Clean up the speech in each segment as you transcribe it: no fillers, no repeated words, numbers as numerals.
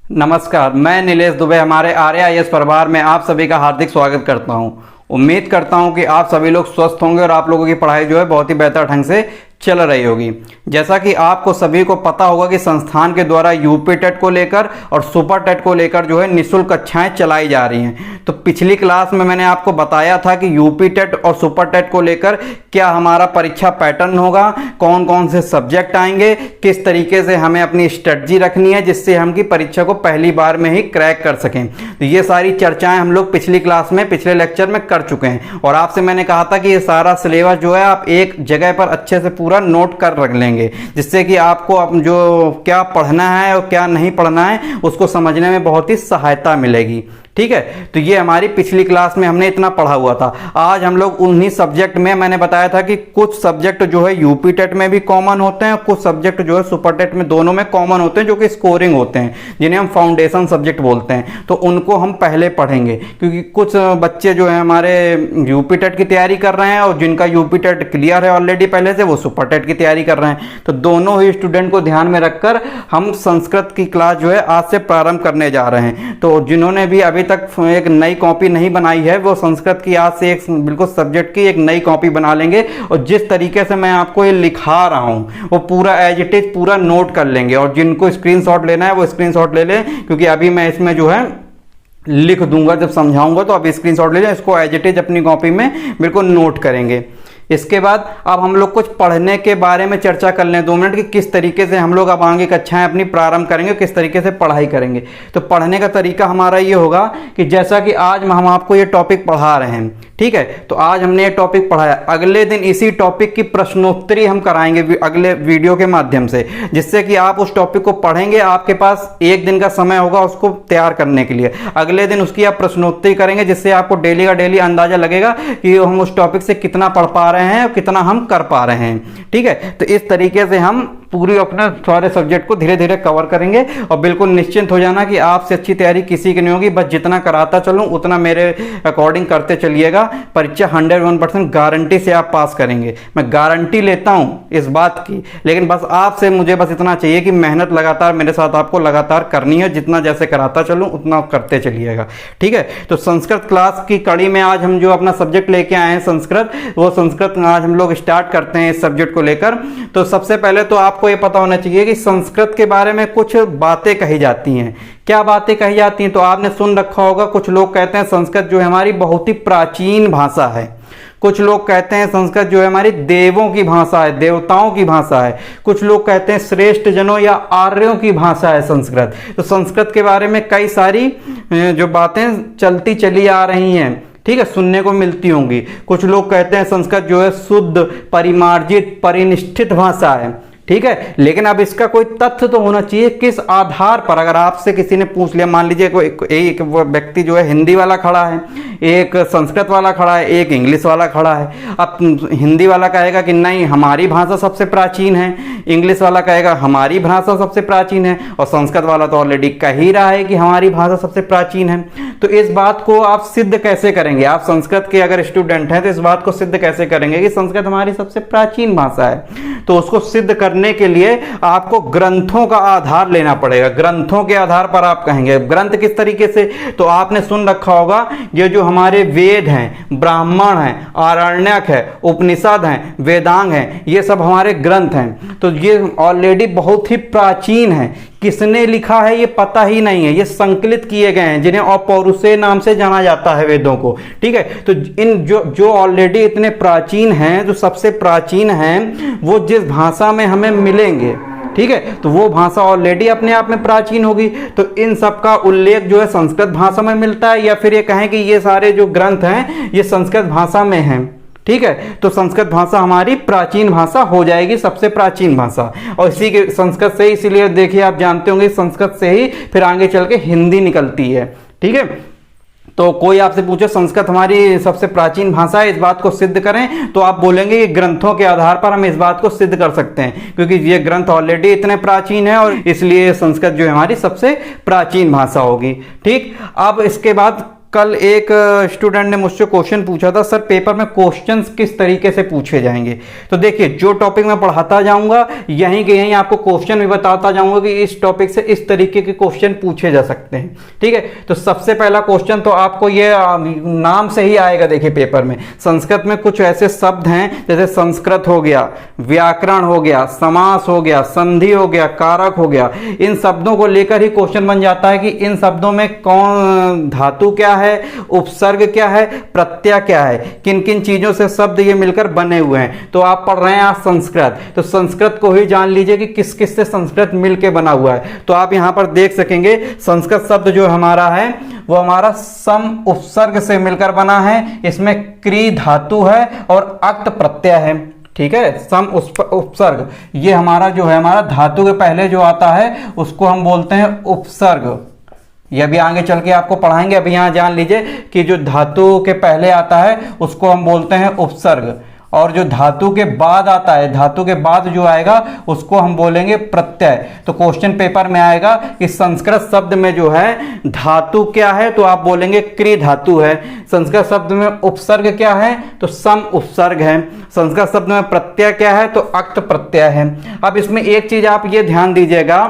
नमस्कार, मैं नीलेश दुबे हमारे आर्या परिवार में आप सभी का हार्दिक स्वागत करता हूं। उम्मीद करता हूं कि आप सभी लोग स्वस्थ होंगे और आप लोगों की पढ़ाई जो है बहुत ही बेहतर ढंग से चल रही होगी। जैसा कि आपको सभी को पता होगा कि संस्थान के द्वारा यूपी टेट को लेकर और सुपर टेट को लेकर जो है निःशुल्क कक्षाएं चलाई जा रही हैं। तो पिछली क्लास में मैंने आपको बताया था कि यूपी टेट और सुपर टेट को लेकर क्या हमारा परीक्षा पैटर्न होगा, कौन कौन से सब्जेक्ट आएंगे, किस तरीके से हमें अपनी स्ट्रेटजी रखनी है जिससे हम की परीक्षा को पहली बार में ही क्रैक कर सकें। तो ये सारी चर्चाएं हम लोग पिछली क्लास में पिछले लेक्चर में कर चुके हैं और आपसे मैंने कहा था कि ये सारा सिलेबस जो है आप एक जगह पर अच्छे से पूरा नोट कर रख लेंगे, जिससे कि आपको अब जो क्या पढ़ना है और क्या नहीं पढ़ना है उसको समझने में बहुत ही सहायता मिलेगी। ठीक है, तो ये हमारी पिछली क्लास में हमने इतना पढ़ा हुआ था। आज हम लोग उन्हीं सब्जेक्ट में, मैंने बताया था कि कुछ सब्जेक्ट जो है यूपी टेट में भी कॉमन होते हैं, कुछ सब्जेक्ट जो है सुपर टेट में, दोनों में कॉमन होते हैं जो कि स्कोरिंग होते हैं, जिन्हें हम फाउंडेशन सब्जेक्ट बोलते हैं। तो उनको हम पहले पढ़ेंगे क्योंकि कुछ बच्चे जो है हमारे यूपी टेट की तैयारी कर रहे हैं और जिनका यूपी टेट क्लियर है ऑलरेडी पहले से, वो सुपर टेट की तैयारी कर रहे हैं। तो दोनों ही स्टूडेंट को ध्यान में रखकर हम संस्कृत की क्लास जो है आज से प्रारंभ करने जा रहे हैं। तो जिन्होंने भी अभी तक एक नई कॉपी नहीं बनाई है वो संस्कृत की आज से एक बिल्कुल सब्जेक्ट की एक नई कॉपी बना लेंगे और जिस तरीके से मैं आपको ये लिखा रहा हूं वो पूरा एज इट इज पूरा नोट कर लेंगे। और जिनको स्क्रीनशॉट लेना है वो स्क्रीनशॉट ले लें, क्योंकि अभी मैं इसमें जो है लिख दूंगा, जब समझाऊंगा तो अभी स्क्रीनशॉट ले लें, इसको एज इट इज अपनी कॉपी में बिल्कुल नोट करेंगे। इसके बाद अब हम लोग कुछ पढ़ने के बारे में चर्चा कर लें 2 मिनट कि किस तरीके से हम लोग अब आगे कक्षाएं अपनी प्रारंभ करेंगे, किस तरीके से पढ़ाई करेंगे। तो पढ़ने का तरीका हमारा ये होगा कि जैसा कि आज हम आपको ये टॉपिक पढ़ा रहे हैं, ठीक है, तो आज हमने ये टॉपिक पढ़ाया, अगले दिन इसी टॉपिक की प्रश्नोत्तरी हम कराएंगे अगले वीडियो के माध्यम से, जिससे कि आप उस टॉपिक को पढ़ेंगे, आपके पास 1 दिन का समय होगा उसको तैयार करने के लिए। अगले दिन उसकी आप प्रश्नोत्तरी करेंगे जिससे आपको डेली का डेली अंदाजा लगेगा कि हम उस टॉपिक से कितना पढ़ पा रहे हैं और कितना हम कर पा रहे हैं। ठीक है, तो इस तरीके से हम पूरी अपने सारे सब्जेक्ट को धीरे धीरे कवर करेंगे और बिल्कुल निश्चिंत हो जाना कि आपसे अच्छी तैयारी किसी की नहीं होगी। बस जितना कराता चलूं उतना मेरे अकॉर्डिंग करते चलिएगा, परीक्षा 101% गारंटी से आप पास करेंगे। मैं गारंटी लेता हूं इस बात की, लेकिन बस आपसे मुझे बस इतना चाहिए कि मेहनत लगातार मेरे साथ आपको लगातार करनी है, जितना जैसे कराता चलूं उतना करते चलिएगा। ठीक है, तो संस्कृत क्लास की कड़ी में आज हम जो अपना सब्जेक्ट लेके आए हैं संस्कृत, वो संस्कृत आज हम लोग स्टार्ट करते हैं इस सब्जेक्ट को लेकर। तो सबसे पहले तो आपको ये पता होना चाहिए कि संस्कृत के बारे में कुछ बातें कही जाती हैं। क्या बातें कही जाती हैं तो आपने सुन रखा होगा, कुछ लोग कहते हैं संस्कृत जो है हमारी बहुत ही प्राचीन भाषा है, कुछ लोग कहते हैं संस्कृत जो है हमारी देवों की भाषा है, देवताओं की भाषा है, कुछ लोग कहते हैं श्रेष्ठ जनों या आर्यों की भाषा है संस्कृत। तो संस्कृत के बारे में कई सारी जो बातें चलती चली आ रही हैं, ठीक है, सुनने को मिलती होंगी। कुछ लोग कहते हैं संस्कृत जो है शुद्ध, परिमार्जित, परिनिष्ठित भाषा है। ठीक है, लेकिन अब इसका कोई तथ्य तो होना चाहिए, किस आधार पर। अगर आपसे किसी ने पूछ लिया, मान लीजिए एक व्यक्ति जो है हिंदी वाला खड़ा है, एक संस्कृत वाला खड़ा है, एक इंग्लिश वाला खड़ा है। अब हिंदी वाला कहेगा कि नहीं हमारी भाषा सबसे प्राचीन है, इंग्लिश वाला कहेगा हमारी भाषा सबसे प्राचीन है, और संस्कृत वाला तो ऑलरेडी कह ही रहा है कि हमारी भाषा सबसे प्राचीन है। तो इस बात को आप सिद्ध कैसे करेंगे? आप संस्कृत के अगर स्टूडेंट हैं तो इस बात को सिद्ध कैसे करेंगे कि संस्कृत हमारी सबसे प्राचीन भाषा है? तो उसको सिद्ध करने के लिए आपको ग्रंथों का आधार लेना पड़ेगा। ग्रंथों के आधार पर आप कहेंगे। ग्रंथ किस तरीके से? तो आपने सुन रखा होगा ये जो हमारे वेद हैं, ब्राह्मण हैं, आरण्यक है, उपनिषद हैं, वेदांग हैं, ये सब हमारे ग्रंथ हैं। तो ये ऑलरेडी बहुत ही प्राचीन है। किसने लिखा है ये पता ही नहीं है, ये संकलित किए गए हैं, जिन्हें अपौरुषेय नाम से जाना जाता है वेदों को। ठीक है, तो इन जो ऑलरेडी इतने प्राचीन हैं, जो सबसे प्राचीन हैं, वो जिस भाषा में हमें मिलेंगे, ठीक है, तो वो भाषा ऑलरेडी अपने आप में प्राचीन होगी। तो इन सब का उल्लेख जो है संस्कृत भाषा में मिलता है, या फिर ये कहें कि ये सारे जो ग्रंथ हैं ये संस्कृत भाषा में हैं। ठीक है, तो संस्कृत भाषा हमारी प्राचीन भाषा हो जाएगी, सबसे प्राचीन भाषा। और इसी के संस्कृत से, इसीलिए देखिए आप जानते होंगे संस्कृत से ही फिर आगे चल के हिंदी निकलती है। ठीक है, तो कोई आपसे पूछे संस्कृत हमारी सबसे प्राचीन भाषा है, इस बात को सिद्ध करें, तो आप बोलेंगे कि ग्रंथों के आधार पर हम इस बात को सिद्ध कर सकते हैं, क्योंकि ये ग्रंथ ऑलरेडी इतने प्राचीन है और इसलिए संस्कृत जो है हमारी सबसे प्राचीन भाषा होगी। ठीक, अब इसके बाद कल एक स्टूडेंट ने मुझसे क्वेश्चन पूछा था, सर पेपर में क्वेश्चंस किस तरीके से पूछे जाएंगे। तो देखिए, जो टॉपिक मैं पढ़ाता जाऊंगा यहीं के यहीं आपको क्वेश्चन भी बताता जाऊंगा कि इस टॉपिक से इस तरीके के क्वेश्चन पूछे जा सकते हैं। ठीक है, तो सबसे पहला क्वेश्चन तो आपको ये नाम से ही आएगा। देखिए पेपर में संस्कृत में कुछ ऐसे शब्द हैं जैसे संस्कृत हो गया, व्याकरण हो गया, समास हो गया, संधि हो गया, कारक हो गया। इन शब्दों को लेकर ही क्वेश्चन बन जाता है कि इन शब्दों में कौन धातु क्या है, उपसर्ग क्या है, प्रत्यय क्या है, किन किन चीजों से शब्द ये मिलकर बने हुए हैं। तो आप पढ़ रहे हैं आज संस्कृत, तो संस्कृत को ही जान लीजिए कि किस किस से संस्कृत मिलकर बना हुआ है। तो आप यहां पर देख सकेंगे संस्कृत शब्द जो हमारा है वो हमारा सम उपसर्ग से मिलकर बना है। इसमें क्री धातु है और अक्त प्रत्यय है। ठीक है, सम उपसर्ग ये हमारा जो है हमारा धातु के पहले जो आता है उसको हम बोलते हैं उपसर्ग। ये अभी आगे चल के आपको पढ़ाएंगे। अभी यहां जान लीजिए कि जो धातु के पहले आता है उसको हम बोलते हैं उपसर्ग, और जो धातु के बाद आता है, धातु के बाद जो आएगा उसको हम बोलेंगे प्रत्यय। तो क्वेश्चन पेपर में आएगा कि संस्कृत शब्द में जो है धातु क्या है, तो आप बोलेंगे क्री धातु है। संस्कृत शब्द में उपसर्ग क्या है, तो सम उपसर्ग है। संस्कृत शब्द में प्रत्यय क्या है, तो अक्त प्रत्यय है। अब इसमें एक चीज आप ये ध्यान दीजिएगा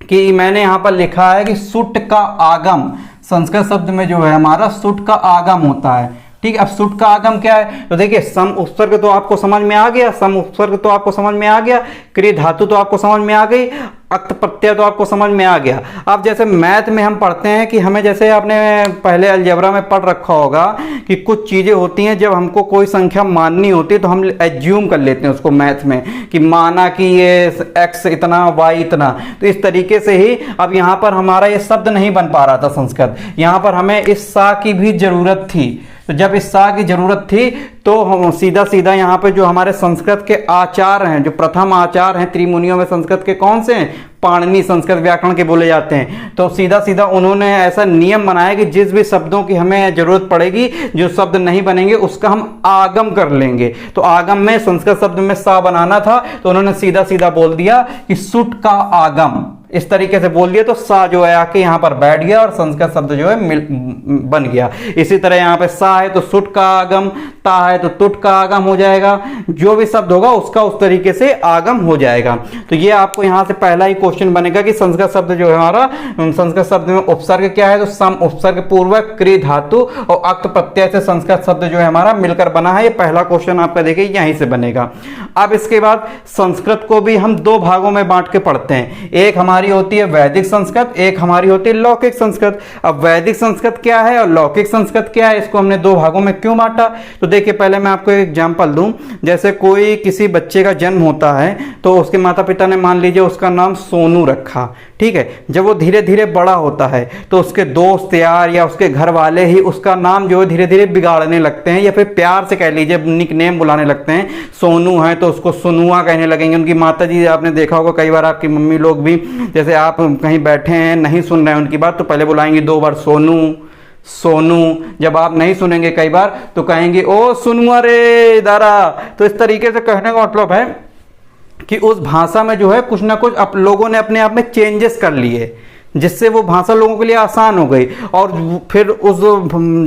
कि मैंने यहां पर लिखा है कि सुट का आगम, संस्कृत शब्द में जो है हमारा सुट का आगम होता है। ठीक है, अब सुट का आगम क्या है, तो देखिए सम उपसर्ग तो आपको समझ में आ गया, सम उपसर्ग तो आपको समझ में आ गया, क्रिय धातु तो आपको समझ में आ गई, अक्त प्रत्यय तो आपको समझ में आ गया। अब जैसे मैथ में हम पढ़ते हैं कि हमें, जैसे आपने पहले अलजेब्रा में पढ़ रखा होगा कि कुछ चीजें होती हैं जब हमको कोई संख्या माननी होती है तो हम एज्यूम कर लेते हैं उसको मैथ में कि माना कि ये x इतना y इतना। तो इस तरीके से ही अब यहाँ पर हमारा ये शब्द नहीं बन पा रहा था संस्कृत, यहाँ पर हमें इस सा की भी जरूरत थी। तो जब इस सा की जरूरत थी तो हम सीधा सीधा यहाँ पे जो हमारे संस्कृत के आचार्य हैं, जो प्रथम आचार्य हैं त्रिमुनियों में संस्कृत के कौन से हैं, पाणिनि संस्कृत व्याकरण के बोले जाते हैं। तो सीधा सीधा उन्होंने ऐसा नियम बनाया कि जिस भी शब्दों की हमें जरूरत पड़ेगी, जो शब्द नहीं बनेंगे उसका हम आगम कर लेंगे। तो आगम में संस्कृत शब्द में सा बनाना था तो उन्होंने सीधा सीधा बोल दिया कि सुट का आगम, इस तरीके से बोल दिया तो सा जो है आके यहाँ पर बैठ गया और संस्कृत शब्द जो है बन गया। इसी तरह यहाँ पे सा है तो सुट का आगम, ता है तो तुट का आगम हो जाएगा। जो भी शब्द होगा उसका उस तरीके से आगम हो जाएगा। तो ये आपको यहाँ से पहला ही क्वेश्चन बनेगा कि संस्कृत शब्द जो है हमारा, संस्कृत शब्द में उपसर्ग क्या है, तो सम उपसर्ग पूर्वक क्रिय धातु और अक्त प्रत्यय से संस्कृत शब्द जो है हमारा मिलकर बना है। ये पहला क्वेश्चन आपका देखिए यहीं से बनेगा। अब इसके बाद संस्कृत को भी हम दो भागों में बांट के पढ़ते हैं। एक हमारी होती है वैदिक संस्कृत, एक हमारी होती है लौकिक संस्कृत। अब वैदिक संस्कृत क्या है और लौकिक संस्कृत क्या है, इसको हमने दो भागों में क्यों बांटा। तो देखिए पहले मैं आपको एक एग्जांपल दूं। जैसे कोई किसी बच्चे का जन्म होता है तो उसके माता पिता ने मान लीजिए उसका नाम सोनू रखा। ठीक है, जब वो धीरे धीरे बड़ा होता है तो उसके दोस्त यार या उसके घर वाले ही उसका नाम जो है धीरे धीरे बिगाड़ने लगते हैं, या फिर प्यार से कह लीजिए निक नेम बुलाने लगते हैं। सोनू है तो उसको सोनुआ कहने लगेंगे। उनकी माता जी, आपने देखा होगा कई बार आपकी मम्मी लोग भी, जैसे आप कहीं बैठे हैं नहीं सुन रहे हैं उनकी बात तो पहले बुलाएंगे दो बार सोनू सोनू। जब आप नहीं सुनेंगे कई बार तो कहेंगे ओ सुनुआ रे दारा। तो इस तरीके से कहने का मतलब है कि उस भाषा में जो है कुछ ना कुछ लोगों ने अपने आप में चेंजेस कर लिए, जिससे वो भाषा लोगों के लिए आसान हो गई। और फिर उस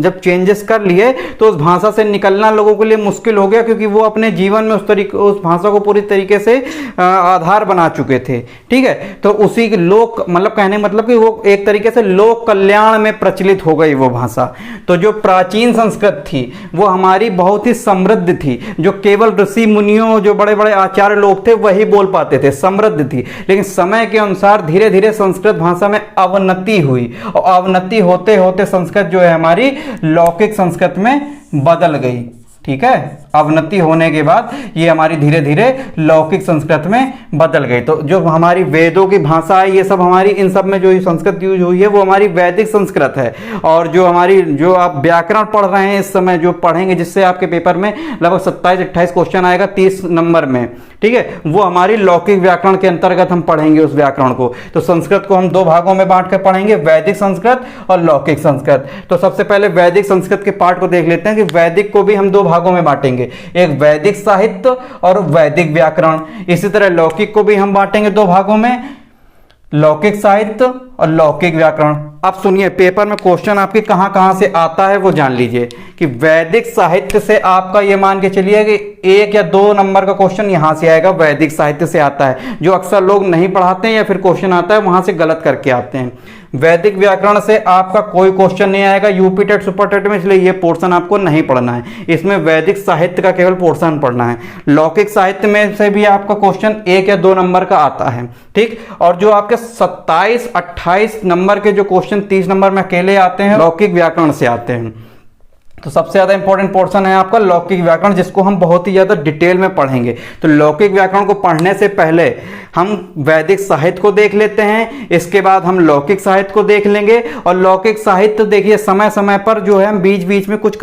जब चेंजेस कर लिए तो उस भाषा से निकलना लोगों के लिए मुश्किल हो गया, क्योंकि वो अपने जीवन में उस भाषा को पूरी तरीके से आधार बना चुके थे। ठीक है, तो उसी लोक मतलब कहने मतलब कि वो एक तरीके से लोक कल्याण में प्रचलित हो गई वो भाषा। तो जो प्राचीन संस्कृत थी वो हमारी बहुत ही समृद्ध थी, जो केवल ऋषि मुनियों जो बड़े बड़े आचार्य लोग थे वही बोल पाते थे, समृद्ध थी। लेकिन समय के अनुसार धीरे धीरे संस्कृत भाषा में अवनति हुई और अवनति होते होते संस्कृत जो है हमारी लौकिक संस्कृत में बदल गई। ठीक है, अवनति होने के बाद ये हमारी धीरे धीरे लौकिक संस्कृत में बदल गई। तो जो हमारी वेदों की भाषा है ये सब हमारी, इन सब में जो संस्कृत यूज हुई है वो हमारी वैदिक संस्कृत है। और जो हमारी जो आप व्याकरण पढ़ रहे हैं इस समय, जो पढ़ेंगे जिससे आपके पेपर में लगभग 27-28 क्वेश्चन आएगा 30 नंबर में, ठीक है, वो हमारी लौकिक व्याकरण के अंतर्गत हम पढ़ेंगे उस व्याकरण को। तो संस्कृत को हम दो भागों में बांट कर पढ़ेंगे, वैदिक संस्कृत और लौकिक संस्कृत। तो सबसे पहले वैदिक संस्कृत के पार्ट को देख लेते हैं कि वैदिक को भी हम दो भागों में बांटेंगे, एक वैदिक साहित्य और वैदिक व्याकरण। इसी तरह लौकिक को भी हम बांटेंगे दो भागों में, लौकिक साहित्य और लौकिक व्याकरण। अब सुनिए, पेपर में क्वेश्चन आपके कहाँ कहाँ से आता है वो जान लीजिए कि वैदिक साहित्य से आपका ये मान के चलिए कि 1 या 2 नंबर का क्वेश्चन यहाँ से आएगा, वैदिक साहित्य से आता है, जो अक्सर लोग नहीं पढ़ाते हैं या फिर क्वेश्चन आता है वहां से गलत करके आते हैं। वैदिक व्याकरण से आपका कोई क्वेश्चन नहीं आएगा यूपी टेट सुपर टेट में, इसलिए ये पोर्शन आपको नहीं पढ़ना है। इसमें वैदिक साहित्य का केवल पोर्शन पढ़ना है। लौकिक साहित्य में से भी आपका क्वेश्चन 1 या 2 नंबर का आता है, ठीक। और जो आपके 27 28 नंबर के जो क्वेश्चन 30 नंबर में अकेले आते हैं लौकिक व्याकरण से आते हैं। तो सबसे ज्यादा इंपॉर्टेंट पोर्शन है आपका लौकिक व्याकरण, जिसको हम बहुत ही ज्यादा डिटेल में पढ़ेंगे। तो लौकिक व्याकरण को पढ़ने से पहले हम वैदिक साहित्य को देख लेते हैं, इसके बाद हम लौकिक साहित्य को देख लेंगे। और लौकिक साहित्य देखिए समय समय पर जो है हम बीच बीच में कुछ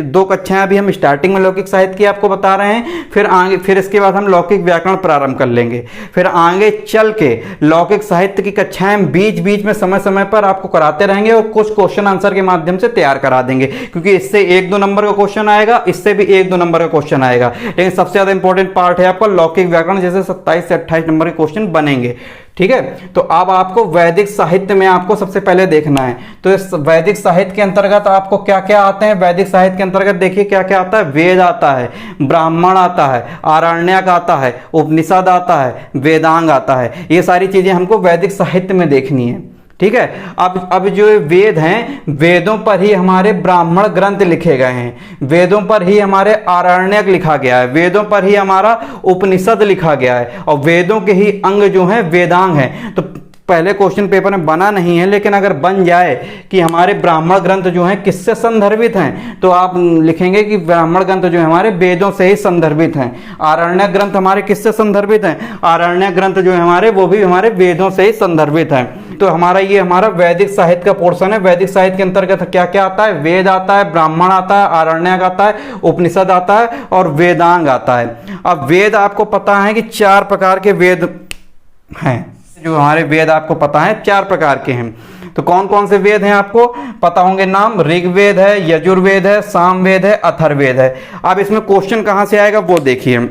2 कक्षाएं अभी हम स्टार्टिंग में लौकिक साहित्य की आपको बता रहे हैं, फिर इसके बाद हम लौकिक व्याकरण प्रारंभ कर लेंगे। फिर आगे चल के लौकिक साहित्य की कक्षाएं बीच बीच में समय समय पर आपको कराते रहेंगे और कुछ क्वेश्चन आंसर के माध्यम से तैयार करा देंगे, क्योंकि इससे 1-2 नंबर का क्वेश्चन आएगा, इससे भी 1-2 नंबर का क्वेश्चन आएगा। लेकिन सबसे ज्यादा इंपॉर्टेंट पार्ट है आपका लौकिक व्याकरण, जैसे 27 से 28 नंबर के क्वेश्चन बनेंगे, ठीक है। तो अब आपको वैदिक साहित्य में आपको सबसे पहले देखना है, तो इस वैदिक साहित्य के अंतर्गत आपको क्या क्या आते हैं। वैदिक साहित्य के अंतर्गत देखिए क्या क्या आता है। वेद आता है, ब्राह्मण आता है, आरण्यक आता है, उपनिषद आता है, वेदांग आता है। ये सारी चीजें हमको वैदिक साहित्य में देखनी है, ठीक है। अब जो वेद हैं, वेदों पर ही हमारे ब्राह्मण ग्रंथ लिखे गए हैं, वेदों पर ही हमारे आरण्यक लिखा गया है, वेदों पर ही हमारा उपनिषद लिखा गया है, और वेदों के ही अंग जो हैं वेदांग हैं। तो पहले क्वेश्चन पेपर में बना नहीं है, लेकिन अगर बन जाए कि हमारे ब्राह्मण ग्रंथ जो हैं किससे संदर्भित हैं, तो आप लिखेंगे कि ब्राह्मण ग्रंथ जो है हमारे वेदों से ही संदर्भित हैं। आरण्यक ग्रंथ हमारे किससे संदर्भित हैं, आरण्यक ग्रंथ जो है हमारे वो भी हमारे वेदों से ही संदर्भित हैं। तो ये हमारा वैदिक साहित्य का पोर्शन है। वैदिक साहित्य के अंतर्गत क्या क्या आता है। वेद आता है, ब्राह्मण आता है, आरण्यक आता है, उपनिषद आता है और वेदांग आता है। अब वेद आपको पता है कि 4 प्रकार के वेद हैं, जो हमारे वेद आपको पता है 4 प्रकार के हैं। तो कौन कौन से वेद हैं आपको पता होंगे नाम। ऋग्वेद है, यजुर्वेद है, सामवेद है, अथर्ववेद है। अब इसमें क्वेश्चन कहां से आएगा वो देखिए।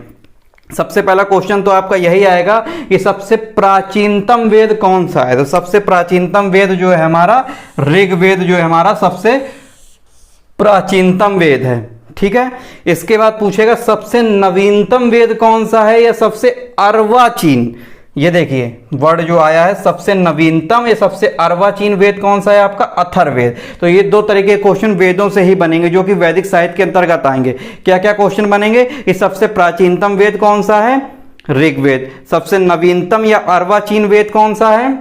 सबसे पहला क्वेश्चन तो आपका यही आएगा कि सबसे प्राचीनतम वेद कौन सा है। तो सबसे प्राचीनतम वेद जो है हमारा ऋग्वेद जो है हमारा सबसे प्राचीनतम वेद है, ठीक है। इसके बाद पूछेगा सबसे नवीनतम वेद कौन सा है या सबसे अर्वाचीन। ये देखिए वर्ड जो आया है सबसे नवीनतम या सबसे अर्वाचीन वेद कौन सा है आपका अथर्ववेद। तो ये 2 तरह के क्वेश्चन वेदों से ही बनेंगे जो कि वैदिक साहित्य के अंतर्गत आएंगे। क्या क्या क्वेश्चन बनेंगे कि सबसे प्राचीनतम वेद कौन सा है, ऋग्वेद। सबसे नवीनतम या अर्वाचीन वेद कौन सा है,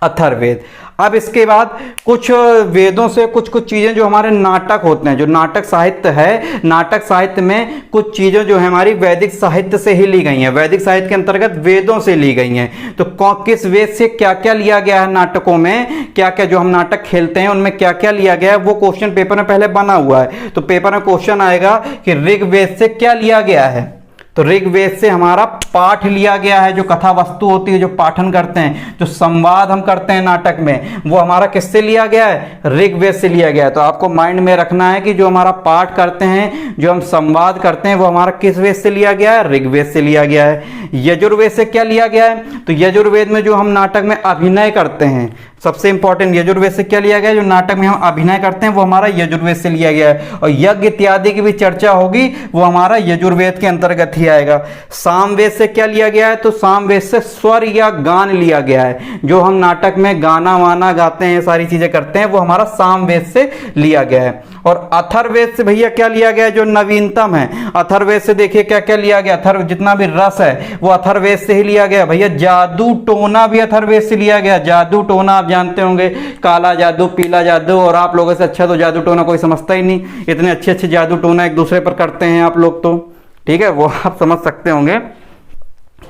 अथर्ववेद। अब इसके बाद कुछ वेदों से कुछ चीजें जो हमारे नाटक होते हैं, जो नाटक साहित्य है, नाटक साहित्य में कुछ चीजें जो है हमारी वैदिक साहित्य से ही ली गई हैं, वैदिक साहित्य के अंतर्गत वेदों से ली गई हैं। तो किस वेद से क्या क्या लिया गया है नाटकों में, क्या क्या जो हम नाटक खेलते हैं उनमें क्या क्या लिया गया है, वो क्वेश्चन पेपर में पहले बना हुआ है। तो पेपर में क्वेश्चन आएगा कि ऋग्वेद से क्या लिया गया है। तो ऋग्वेद से हमारा पाठ लिया गया है, जो कथा वस्तु होती है, जो पाठन करते हैं, जो संवाद हम करते हैं नाटक में, वो हमारा किससे लिया गया है, ऋग्वेद से लिया गया है। तो आपको माइंड में रखना है कि जो हमारा पाठ करते हैं, जो हम संवाद करते हैं, वो हमारा किस वेद से लिया गया है, ऋग्वेद से लिया गया है। यजुर्वेद से क्या लिया गया है, तो यजुर्वेद में जो हम नाटक में अभिनय करते हैं, सबसे इंपॉर्टेंट यजुर्वेद से क्या लिया गया है, जो नाटक में हम अभिनय करते हैं वो हमारा यजुर्वेद से लिया गया है। और यज्ञ इत्यादि की भी चर्चा होगी वो हमारा यजुर्वेद के अंतर्गत ही आएगा। सामवेद से क्या लिया गया है, तो सामवेद से स्वर या गान लिया गया है, जो हम नाटक में गाना वाना गाते हैं, सारी चीजें करते हैं, वो हमारा सामवेद से लिया गया है। और अथर्ववेद से भैया क्या लिया गया है, जो नवीनतम है। अथर्ववेद से देखिए क्या क्या लिया गया, अथर्व जितना भी रस है वो अथर्ववेद से ही लिया गया। भैया जादू टोना भी अथर्ववेद से लिया गया। जादू टोना आप जानते होंगे, काला जादू, पीला जादू, और आप लोगों से अच्छा तो जादू टोना कोई समझता ही नहीं। इतने अच्छे अच्छे जादू टोना एक दूसरे पर करते हैं आप लोग, तो ठीक है, वो आप समझ सकते होंगे।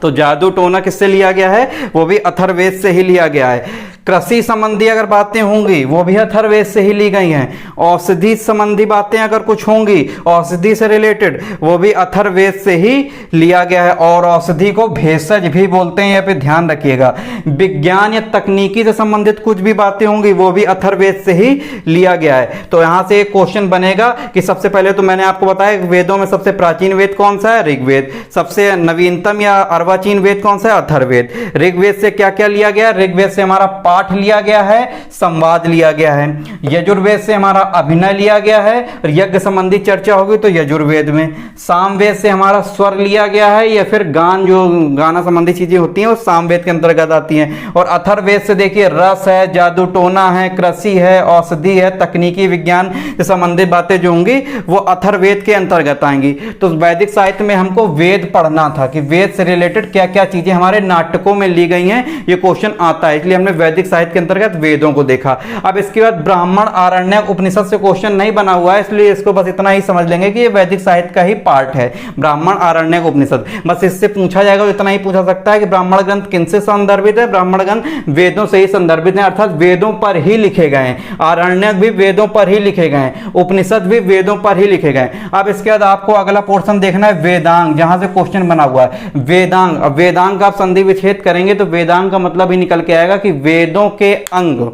तो जादू टोना किससे लिया गया है, वो भी अथर्ववेद से ही लिया गया है। कृषि संबंधी अगर बातें होंगी वो भी अथर्ववेद से ही ली गई हैं। औषधि संबंधी बातें अगर कुछ होंगी, औषधि से रिलेटेड, वो भी अथर्ववेद से ही लिया गया है। और औषधि को भेषज भी बोलते हैं, यहाँ पे ध्यान रखिएगा। विज्ञान या तकनीकी से संबंधित कुछ भी बातें होंगी वो भी अथर्ववेद से ही लिया गया है। तो यहाँ से एक क्वेश्चन बनेगा कि सबसे पहले तो मैंने आपको बताया वेदों में सबसे प्राचीन वेद कौन सा है, ऋग्वेद। सबसे नवीनतम या अर्वाचीन वेद कौन सा है, अथर्ववेद। ऋग्वेद से क्या क्या लिया गया, ऋग्वेद से हमारा पाठ लिया गया है, संवाद लिया गया है। यजुर्वेद से हमारा अभिनय लिया गया है और यज्ञ संबंधी चर्चा होगी तो यजुर्वेद में। सामवेद से हमारा स्वर लिया गया है या फिर गान, जो गाना संबंधी चीजें होती हैं वो सामवेद के अंतर्गत आती हैं। और अथर्ववेद से देखिए रस है, जादू टोना है, कृषि है, औषधि है, तकनीकी विज्ञान से संबंधित बातें जो होंगी वो अथर्ववेद के अंतर्गत आएंगी। तो वैदिक साहित्य में हमको वेद पढ़ना था कि वेद से रिलेटेड क्या क्या चीजें हमारे नाटकों में ली गई हैं, ये क्वेश्चन आता है, इसलिए हमने वैदिक साहित्य के अंतर्गत वेदों को देखा। अब इसके बाद ब्राह्मण, आरण्यक, उपनिषद से क्वेश्चन नहीं बना हुआ है, इसलिए इसको बस इतना ही समझ लेंगे कि ये वैदिक साहित्य का ही पार्ट है, ब्राह्मण, आरण्यक, उपनिषद। बस इससे पूछा जाएगा तो इतना ही पूछा सकता है कि ब्राह्मण ग्रंथ किनसे संदर्भित है? ब्राह्मण ग्रंथ वेदों से ही संदर्भित है, अर्थात वेदों पर ही लिखे गए हैं। आरण्यक भी वेदों पर ही लिखे गए हैं, उपनिषद भी वेदों पर ही लिखे गए। अब इसके बाद आपको अगला पोर्शन देखना है वेदांग, जहां से क्वेश्चन बना हुआ है वेदांग। अब वेदांग का आप संधि विच्छेद करेंगे तो वेदांग का मतलब ही निकल के आएगा कि वेदों के अंग,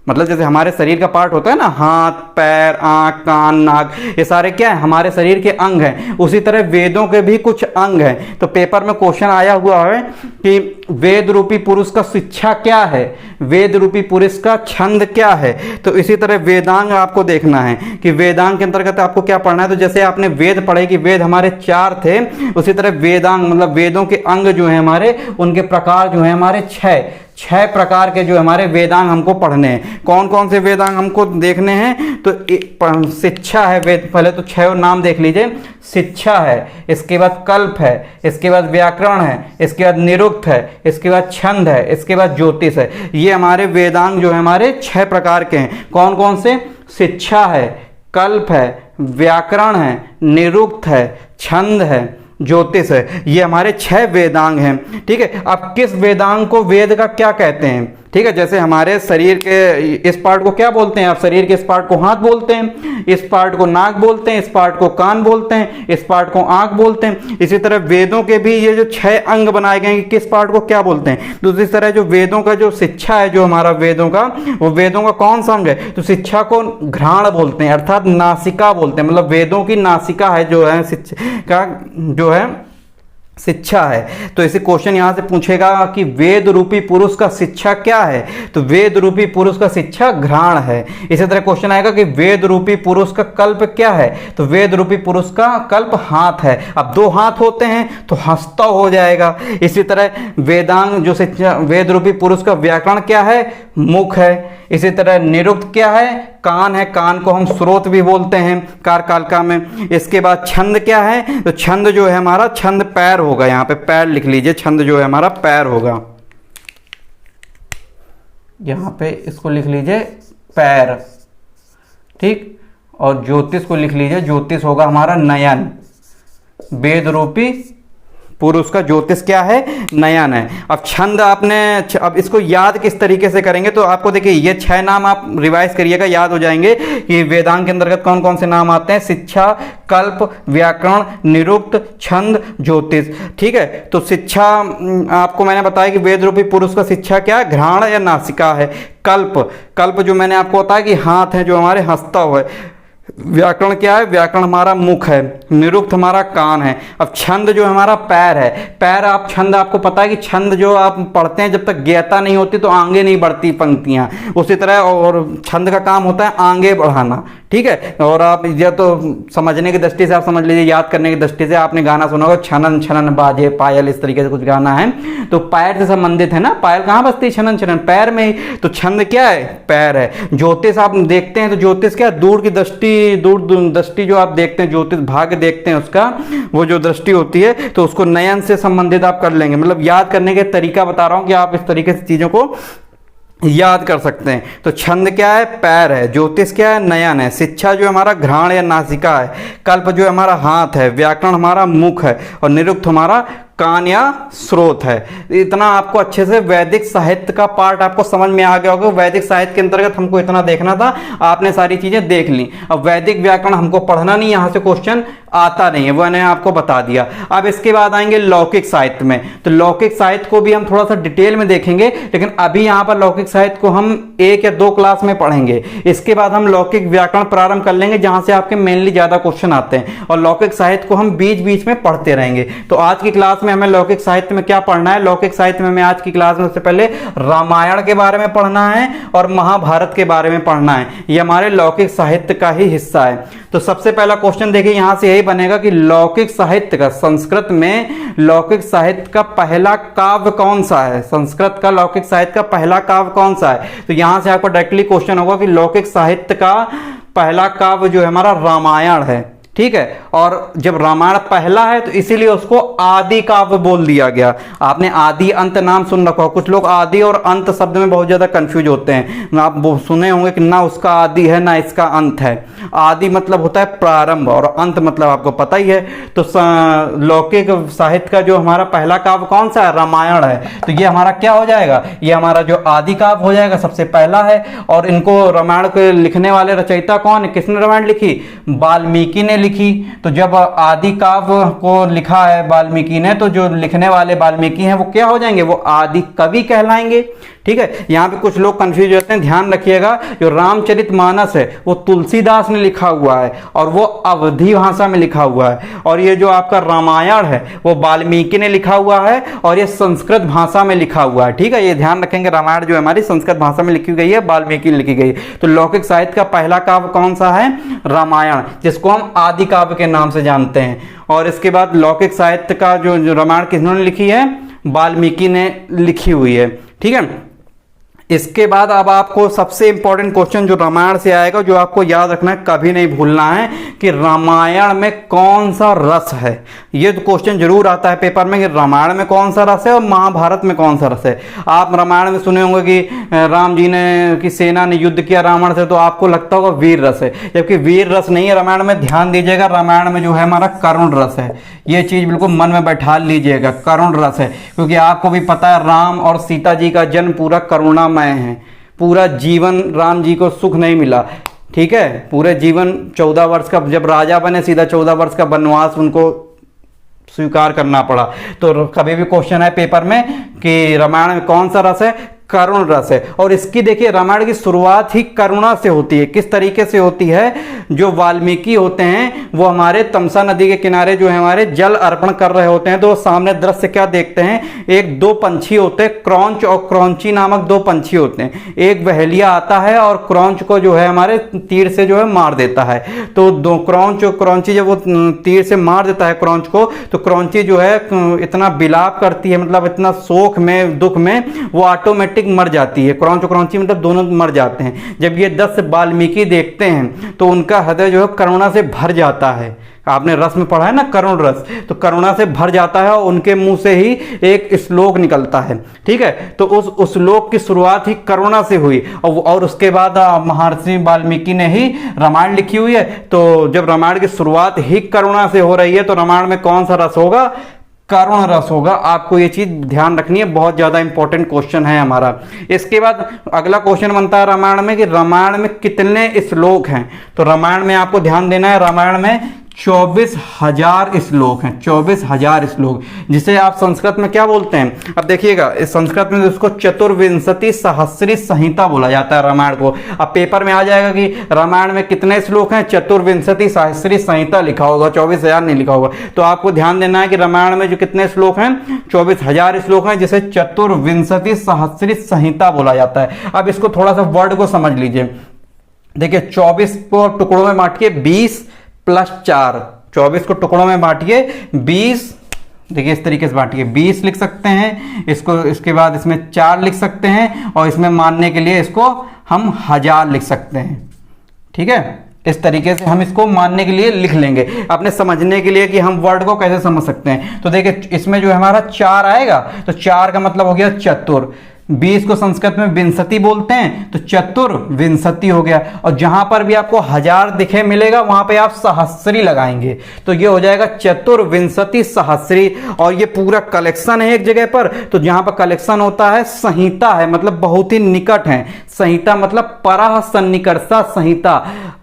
मतलब जैसे हमारे शरीर का पार्ट होता है ना, हाथ, पैर, आंख, कान, नाक, ये सारे क्या है? हमारे शरीर के अंग हैं। उसी तरह वेदों के भी कुछ अंग हैं। तो पेपर में क्वेश्चन आया हुआ है कि वेद रूपी पुरुष का शिक्षा क्या है, वेद रूपी पुरुष का छंद क्या है। तो इसी तरह वेदांग आपको देखना है कि वेदांग के अंतर्गत आपको क्या पढ़ना है। तो जैसे आपने वेद पढ़े कि वेद हमारे 4 थे, उसी तरह वेदांग मतलब वेदों के अंग जो है हमारे, उनके प्रकार जो है हमारे 6 प्रकार के जो हमारे वेदांग हमको पढ़ने हैं। कौन कौन से वेदांग हमको देखने हैं? तो शिक्षा है, वेद पहले तो 6 नाम देख लीजिए। शिक्षा है, इसके बाद कल्प है, इसके बाद व्याकरण है, इसके बाद निरुक्त है, इसके बाद छंद है, इसके बाद ज्योतिष है। ये हमारे वेदांग जो है हमारे 6 प्रकार के हैं। कौन कौन से? शिक्षा है, कल्प है, व्याकरण है, निरुक्त है, छंद है, ज्योतिष है। ये हमारे 6 वेदांग हैं। ठीक है, अब किस वेदांग को वेद का क्या कहते हैं? ठीक है, जैसे हमारे शरीर के इस पार्ट को क्या बोलते हैं? आप शरीर के इस पार्ट को हाथ बोलते हैं, इस पार्ट को नाक बोलते हैं, इस पार्ट को कान बोलते हैं, इस पार्ट को आंख बोलते हैं। इसी तरह वेदों के भी ये जो 6 अंग बनाए गए हैं, किस पार्ट को क्या बोलते हैं? दूसरी तरह जो वेदों का जो शिक्षा है, जो हमारा वेदों का, वो वेदों का कौन सा अंग है? तो शिक्षा को घ्राण बोलते हैं, अर्थात नासिका बोलते हैं। मतलब वेदों की नासिका है जो है शिक्षा का, जो है शिक्षा है। तो ऐसे क्वेश्चन यहां से पूछेगा कि वेद रूपी पुरुष का शिक्षा क्या है? तो वेद रूपी पुरुष का शिक्षा घ्राण है। इसी तरह क्वेश्चन आएगा कि वेद रूपी पुरुष का कल्प क्या है? तो वेद रूपी पुरुष का कल्प हाथ है। अब 2 हाथ होते हैं तो हस्ता हो जाएगा। इसी तरह वेदांग जो शिक्षा, वेद रूपी पुरुष का व्याकरण क्या है? मुख है। इसी तरह निरुक्त क्या है? कान है, कान को हम स्रोत भी बोलते हैं कारकालिका में। इसके बाद छंद क्या है? तो छंद जो है हमारा, छंद पैर होगा, यहाँ पे पैर लिख लीजिए, छंद जो है हमारा पैर होगा, यहाँ पे इसको लिख लीजिए पैर। ठीक, और ज्योतिष को लिख लीजिए, ज्योतिष होगा हमारा नयन। वेद रूपी पुरुष का ज्योतिष क्या है? नयन है। अब छंद आपने, अब इसको याद किस तरीके से करेंगे? तो आपको देखिए ये 6 नाम आप रिवाइज करिएगा, याद हो जाएंगे कि वेदांग के अंतर्गत कौन कौन से नाम आते हैं। शिक्षा, कल्प, व्याकरण, निरुक्त, छंद, ज्योतिष। ठीक है, तो शिक्षा आपको मैंने बताया कि वेद रूपी पुरुष का शिक्षा क्या है? घ्राण या नासिका है। कल्प, कल्प जो मैंने आपको बताया कि हाथ है जो हमारे हंसता हुआ है। व्याकरण क्या है? व्याकरण हमारा मुख है। निरुक्त हमारा कान है। अब छंद जो हमारा पैर है। पैर, आप छंद, आपको पता है कि छंद जो आप पढ़ते हैं, जब तक ज्ञता नहीं होती तो आगे नहीं बढ़ती पंक्तियां। उसी तरह और छंद का काम होता है आगे बढ़ाना। ठीक है, और आप ये तो समझने की दृष्टि से आप समझ लीजिए, याद करने की दृष्टि से आपने गाना सुना होगा, छनन छनन बाजे पायल, इस तरीके से कुछ गाना है, तो पैर से संबंधित है ना। पायल कहाँ बजती? छनन छनन, पैर में ही। तो छंद क्या है? पैर है। ज्योतिष आप देखते हैं तो ज्योतिष क्या? दूर की दृष्टि, दूर दृष्टि जो आप देखते हैं, ज्योतिष भाग्य देखते हैं उसका, वो जो दृष्टि होती है, तो उसको नयन से संबंधित आप कर लेंगे। मतलब याद करने के तरीका बता रहा हूं कि आप इस तरीके से चीजों को याद कर सकते हैं। तो छंद क्या है? पैर है। ज्योतिष क्या है? नयन है। शिक्षा जो हमारा घ्राण या नासिका है। कल्प जो हमारा हाथ है। व्याकरण हमारा मुख है। और निरुक्त हमारा कान या स्रोत है। इतना आपको अच्छे से वैदिक साहित्य का पार्ट आपको समझ में आ गया होगा। वैदिक साहित्य के अंतर्गत हमको इतना देखना था, आपने सारी चीजें देख ली। अब वैदिक व्याकरण हमको पढ़ना नहीं, यहां से क्वेश्चन आता नहीं है, वो मैंने आपको बता दिया। अब इसके बाद आएंगे लौकिक साहित्य में। तो लौकिक साहित्य को भी हम थोड़ा सा डिटेल में देखेंगे, लेकिन अभी यहाँ पर लौकिक साहित्य को हम 1 या 2 क्लास में पढ़ेंगे। इसके बाद हम लौकिक व्याकरण प्रारंभ कर लेंगे, जहां से आपके मेनली ज्यादा क्वेश्चन आते हैं, और लौकिक साहित्य को हम बीच बीच में पढ़ते रहेंगे। तो आज की क्लास में हमें लौकिक साहित्य में क्या पढ़ना है? लौकिक साहित्य में हमें आज की क्लास में सबसे पहले रामायण के बारे में पढ़ना है और महाभारत के बारे में पढ़ना है। ये हमारे लौकिक साहित्य का ही हिस्सा है। तो सबसे पहला क्वेश्चन देखिए यहां से यही बनेगा कि लौकिक साहित्य का, संस्कृत में लौकिक साहित्य का पहला काव्य कौन सा है? संस्कृत का लौकिक साहित्य का पहला काव्य कौन सा है? तो यहां से आपको डायरेक्टली क्वेश्चन होगा कि लौकिक साहित्य का पहला काव्य जो है हमारा रामायण है। ठीक है, और जब रामायण पहला है तो इसीलिए उसको आदि काव्य बोल दिया गया। आपने आदि अंत नाम सुन रखा हो, कुछ लोग आदि और अंत शब्द में बहुत ज्यादा कंफ्यूज होते हैं। आप वो सुने होंगे कि ना उसका आदि है ना इसका अंत है। आदि मतलब होता है प्रारंभ और अंत मतलब आपको पता ही है। तो लौकिक साहित्य का जो हमारा पहला काव्य कौन सा है? रामायण है। तो ये हमारा क्या हो जाएगा? ये हमारा जो आदि काव्य हो जाएगा, सबसे पहला है। और इनको रामायण को लिखने वाले रचयिता कौन है? किसने रामायण लिखी? वाल्मीकि ने लिखी। तो जब आदि काव्य को लिखा है वाल्मीकि ने, तो जो लिखने वाले वाल्मीकि हैं वो क्या हो जाएंगे? वो आदि कवि कहलाएंगे। ठीक है, यहां पे कुछ लोग कंफ्यूज होते हैं, ध्यान रखिएगा। जो रामचरितमानस है वो तुलसीदास ने लिखा हुआ है और वो अवधी भाषा में लिखा हुआ है। और ये जो आपका रामायण है वो वाल्मीकि ने लिखा हुआ है और ये संस्कृत भाषा में लिखा हुआ है। ठीक है, ये ध्यान रखेंगे। रामायण जो हमारी संस्कृत भाषा में लिखी गई है, वाल्मीकि ने लिखी गई। तो लौकिक साहित्य का पहला काव्य कौन सा है? रामायण, जिसको हम आदि काव्य के नाम से जानते हैं। और इसके बाद लौकिक साहित्य का जो रामायण किन्होंने लिखी है? वाल्मीकि ने लिखी हुई है। ठीक है, इसके बाद अब आपको सबसे इंपॉर्टेंट क्वेश्चन जो रामायण से आएगा, जो आपको याद रखना है, कभी नहीं भूलना है कि रामायण में कौन सा रस है। ये तो क्वेश्चन जरूर आता है पेपर में कि रामायण में कौन सा रस है और महाभारत में कौन सा रस है। आप रामायण में सुने होंगे कि राम जी ने की सेना ने युद्ध किया रावण से, तो आपको लगता होगा वीर रस है, जबकि वीर रस नहीं है रामायण में। ध्यान दीजिएगा, रामायण में जो है हमारा करुण रस है। ये चीज बिल्कुल मन में बैठा लीजिएगा, करुण रस है। क्योंकि आपको भी पता है राम और सीता जी का जन्म पूरा करुणामय है। पूरा जीवन राम जी को सुख नहीं मिला। ठीक है, पूरे जीवन 14 वर्ष का, जब राजा बने सीधा 14 वर्ष का वनवास उनको स्वीकार करना पड़ा। तो कभी भी क्वेश्चन है पेपर में कि रामायण में कौन सा रस है? करुण रस है। और इसकी देखिए रामायण की शुरुआत ही करुणा से होती है। किस तरीके से होती है? जो वाल्मीकि होते हैं वो हमारे तमसा नदी के किनारे जो है हमारे जल अर्पण कर रहे होते हैं। तो सामने दृश्य क्या देखते हैं? एक दो पंछी होते हैं, क्रौंच और क्रौंची नामक दो पंछी होते हैं। एक बहेलिया आता है और क्रौंच को जो है हमारे तीर से जो है मार देता है। तो दो क्रौंच और क्रौंची जब वो तीर से मार देता है क्रौंच को, तो क्रौंची जो है इतना विलाप करती है, मतलब इतना शोक में, दुख में वो ऑटोमेटिक मर जाती है। क्रौंच और क्रौंची मतलब दोनों मर जाते हैं। जब ये 10 वाल्मीकि देखते हैं तो उनका हृदय जो है करुणा से भर जाता है। आपने रस में पढ़ा है ना, करुण रस, तो करुणा से भर जाता है और उनके मुंह से ही एक श्लोक निकलता है। ठीक है, तो उस श्लोक की शुरुआत ही करुणा से हुई और उसके बाद महर्षि वाल्मीकि ने ही रामायण लिखी हुई है। तो जब रामायण की शुरुआत ही करुणा से हो रही है तो रामायण में कौन सा रस होगा? करुण रस होगा। आपको ये चीज ध्यान रखनी है, बहुत ज्यादा इंपॉर्टेंट क्वेश्चन है हमारा। इसके बाद अगला क्वेश्चन बनता है रामायण में कि रामायण में कितने श्लोक हैं? तो रामायण में आपको ध्यान देना है, रामायण में 24,000 श्लोक हैं। 24,000 श्लोक, जिसे आप संस्कृत में क्या बोलते हैं? अब देखिएगा, इस संस्कृत में उसको चतुर्विंशति सहस्री संहिता बोला जाता है रामायण को। अब पेपर में आ जाएगा कि रामायण में कितने श्लोक हैं? चतुर्विंशति सहस्री संहिता लिखा होगा, 24,000 नहीं लिखा होगा। तो आपको ध्यान देना है कि रामायण में जो कितने श्लोक हैं? 24,000 श्लोक हैं, जिसे चतुर्विंशति सहस्री संहिता बोला जाता है। अब इसको थोड़ा सा वर्ड को समझ लीजिए। देखिए 24 को टुकड़ों में बांटिए, 20 + 4, 24 को टुकड़ों में बांटिए 20, देखिए इस तरीके से बांटिए, 20 लिख सकते हैं इसको। इसके बाद इसमें 4 लिख सकते हैं और इसमें मानने के लिए इसको हम 1000 लिख सकते हैं। ठीक है, इस तरीके से हम इसको मानने के लिए लिख लेंगे, अपने समझने के लिए कि हम वर्ड को कैसे समझ सकते हैं। तो देखिए इसमें जो है हमारा 4 आएगा, तो 4 का मतलब हो गया चतुर। 20 को संस्कृत में विंशति बोलते हैं, तो चतुर्विंशति हो गया। और जहां पर भी आपको 1000 दिखे मिलेगा वहां पे आप सहस्री लगाएंगे, तो ये हो जाएगा चतुर्विंशति सहस्री। और ये पूरा कलेक्शन है एक जगह पर, तो जहां पर कलेक्शन होता है संहिता है, मतलब बहुत ही निकट है। संहिता मतलब परः सन्निकर्षा संहिता,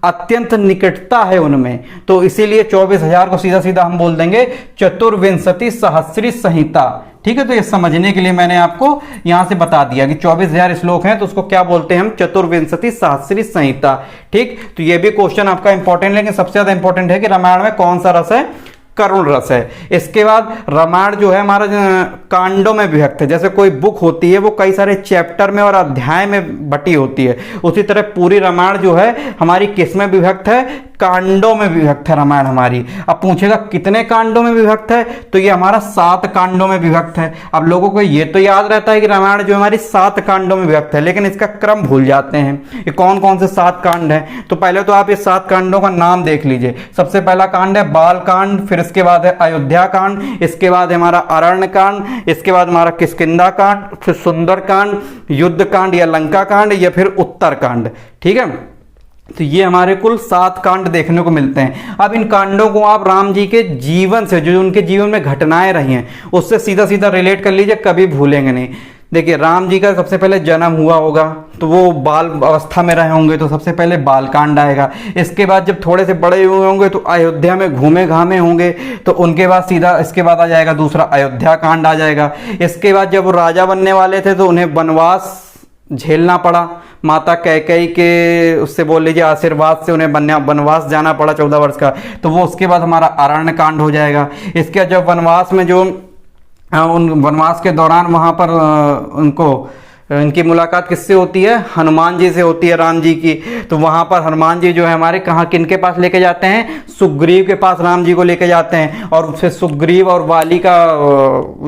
अत्यंत निकटता है उनमें। तो इसीलिए 24,000 को सीधा सीधा हम बोल देंगे चतुर्विंशति सहस्री संहिता। ठीक है, तो ये समझने के लिए मैंने आपको यहां से बता दिया कि 24,000 श्लोक हैं, तो उसको क्या बोलते हैं हम? चतुर्विंशति सहस्री संहिता। ठीक, तो ये भी क्वेश्चन आपका इंपॉर्टेंट, लेकिन सबसे ज्यादा इंपॉर्टेंट है कि रामायण में कौन सा रस है? करुण रस है। इसके बाद रामायण जो है हमारा कांडों में विभक्त है। जैसे कोई बुक होती है वो कई सारे चैप्टर में और अध्याय में बटी होती है, उसी तरह पूरी रामायण जो है हमारी किस में विभक्त है? कांडों में विभक्त है रामायण हमारी। अब पूछेगा कितने कांडों में विभक्त है, तो ये हमारा 7 कांडों में विभक्त है। अब लोगों को ये तो याद रहता है कि रामायण जो हमारी 7 कांडों में विभक्त है, लेकिन इसका क्रम भूल जाते हैं। ये कौन कौन से 7 कांड हैं? तो पहले तो आप ये 7 कांडों का नाम देख लीजिए। सबसे पहला कांड है बाल कांड, फिर इसके बाद है अयोध्या कांड, इसके बाद है हमारा अरण्य कांड, इसके बाद हमारा किष्किंधा कांड, फिर सुंदर कांड, युद्ध कांड या लंका कांड, या फिर उत्तर कांड। ठीक है, तो ये हमारे कुल 7 कांड देखने को मिलते हैं। अब इन कांडों को आप राम जी के जीवन से, जो उनके जीवन में घटनाएं रही हैं, उससे सीधा सीधा रिलेट कर लीजिए, कभी भूलेंगे नहीं। देखिए, राम जी का सबसे पहले जन्म हुआ होगा तो वो बाल अवस्था में रहे होंगे, तो सबसे पहले बाल कांड आएगा। इसके बाद जब थोड़े से बड़े हुए होंगे तो अयोध्या में घूमे घामे होंगे, तो उनके बाद सीधा इसके बाद आ जाएगा दूसरा अयोध्या कांड आ जाएगा। इसके बाद जब वो राजा बनने वाले थे तो उन्हें वनवास झेलना पड़ा, माता कैकेयी के उससे बोल लीजिए आशीर्वाद से उन्हें वनवास जाना पड़ा 14 वर्ष का, तो वो उसके बाद हमारा अरण्य कांड हो जाएगा। इसके बाद जब वनवास में जो उन वनवास के दौरान वहाँ पर इनकी मुलाकात किससे होती है? हनुमान जी से होती है, राम जी की। तो वहाँ पर हनुमान जी जो है हमारे कहाँ किनके पास लेके जाते हैं? सुग्रीव के पास राम जी को लेके जाते हैं, और उससे सुग्रीव और वाली का